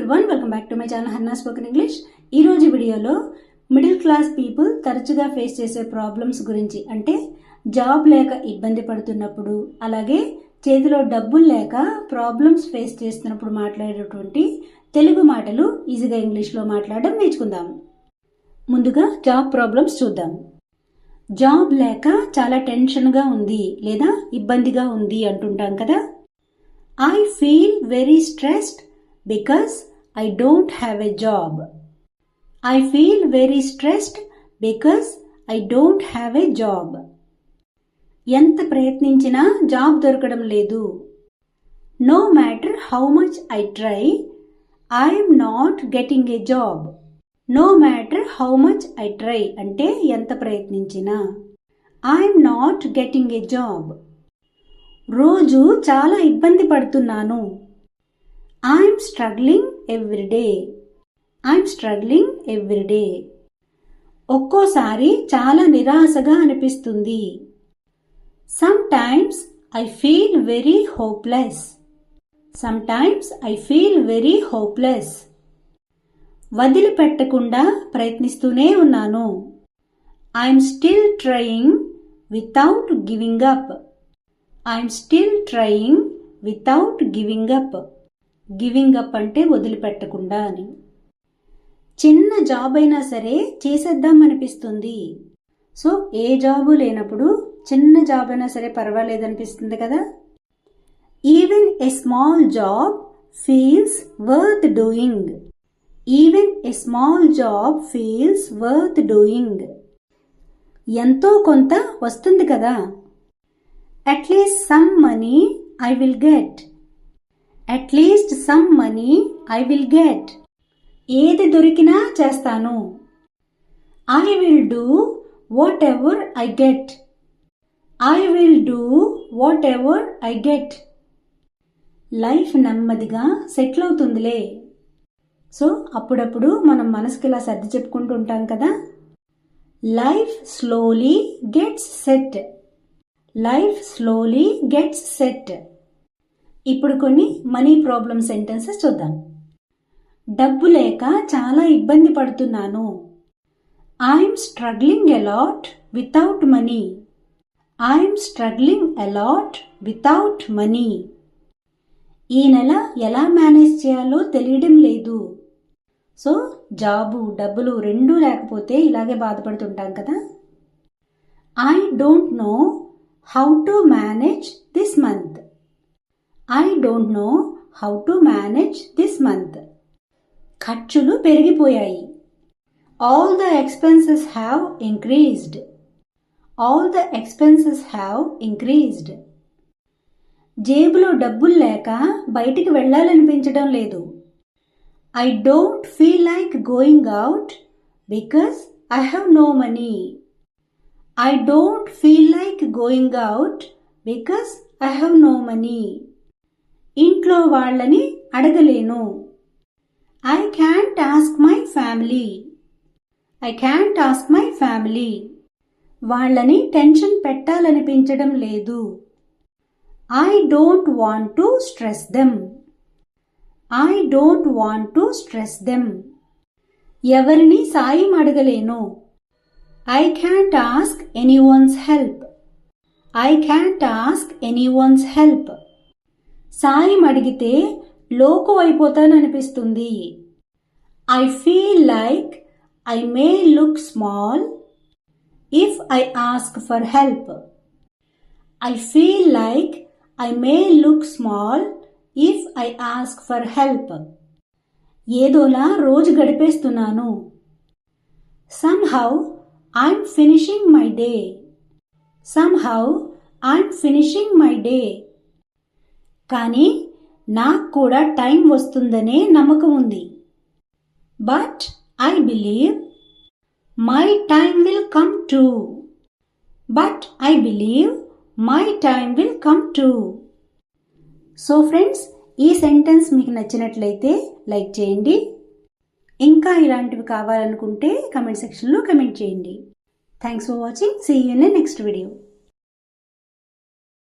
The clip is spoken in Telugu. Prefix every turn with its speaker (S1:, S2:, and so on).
S1: Everyone, welcome back to my channel Hannah spoken English. ఈరోజు వీడియోలో మిడిల్ క్లాస్ పీపుల్ తరచుగా ఫేస్ చేసే ప్రాబ్లమ్స్ గురించి, అంటే జాబ్ లేక ఇబ్బంది పడుతున్నప్పుడు, అలాగే చేతిలో డబ్బులు లేక ప్రాబ్లమ్స్ ఫేస్ చేస్తున్నప్పుడు మాట్లాడేటువంటి తెలుగు మాటలు ఈజీగా ఇంగ్లీష్లో మాట్లాడడం నేర్చుకుందాం. ముందుగా జాబ్ ప్రాబ్లమ్స్ చూద్దాం. జాబ్ లేక చాలా టెన్షన్గా ఉంది లేదా ఇబ్బందిగా ఉంది అంటుంటాం కదా. I feel very stressed because I don't have a job. I feel very stressed because I don't have a job. ఎంత ప్రయత్నించినా జాబ్ దొరకడం లేదు. No matter how much I try, I am not getting a job. No matter how much I try అంటే ఎంత ప్రయత్నించినా. I am not getting a job. రోజు చాలా ఇబ్బంది పడుతున్నాను. I'm struggling everyday. I'm struggling everyday. ఒక్కోసారి చాలా నిరాశగా అనిపిస్తుంది. Sometimes I feel very hopeless. Sometimes I feel very hopeless. వదిలిపెట్టకుండా ప్రయత్నిస్తూనే ఉన్నాను. I'm still trying without giving up. I'm still trying without giving up. Giving up అంటే వదిలిపెట్టకుండా అని. చిన్న జాబ్ అయినా సరే చేసేద్దాం అనిపిస్తుంది. సో ఏ జాబు లేనప్పుడు చిన్న జాబ్ అయినా సరే పర్వాలేదనిపిస్తుంది కదా. Even a small job feels worth doing. Even a small job feels worth doing. ఎంతో కొంత వస్తుంది కదా. At least some money I will get. At least some money I will get. ఏది దొరికినా చేస్తాను. I will do whatever I get. I will do whatever I get. Life నెమ్మదిగా సెటిల్ అవుతుందిలే. సో అప్పుడప్పుడు మనం మనసుకి ఇలా సర్ది చెప్పుకుంటూ ఉంటాం కదా. Life slowly gets set. Life slowly gets set. ఇప్పుడు కొన్ని మనీ ప్రాబ్లమ్ సెంటెన్సెస్ చూద్దాం. డబ్బు లేక చాలా ఇబ్బంది పడుతున్నాను. I'm struggling a lot without money. I'm struggling a lot without money. ఈ నెల ఎలా మేనేజ్ చేయాలో తెలియడం లేదు. సో జాబు డబ్బులు రెండూ లేకపోతే ఇలాగే బాధపడుతుంటాం కదా. I don't know how to manage this month. I don't know how to manage this month. ఖర్చులు పెరిగిపోయాయి. All the expenses have increased. All the expenses have increased. జేబులో డబ్బులు లేక బయటికి వెళ్ళాలనిపించడం లేదు. I don't feel like going out because I have no money. I don't feel like going out because I have no money. ఇంట్లో వాళ్ళని అడగలేను. I can't ask my family. I can't ask my family. వాళ్ళని టెన్షన్ పెట్టాలనిపించడం లేదు. I don't want to stress them. I don't want to stress them. ఎవరిని సాయం అడగలేను. I can't ask anyone's help. I can't ask anyone's help. సాయం అడిగితే లోకు అయిపోతాననిపిస్తుంది. I feel like I may look small if I ask for help. I feel like I may look small if I ask for help. ఏదోలా రోజు గడిపేస్తున్నాను. Somehow I'm finishing my day. Somehow I'm finishing my day. కానీ నాకు కూడా టైం వస్తుందనే నమ్మకం ఉంది. But I believe my time will come too. But I believe my time will come too. So friends, ఈ సెంటెన్స్ మీకు నచ్చినట్లయితే లైక్ చేయండి. ఇంకా ఇలాంటివి కావాలనుకుంటే కమెంట్ సెక్షన్లో కమెంట్ చేయండి. Thanks for watching. See you in next video.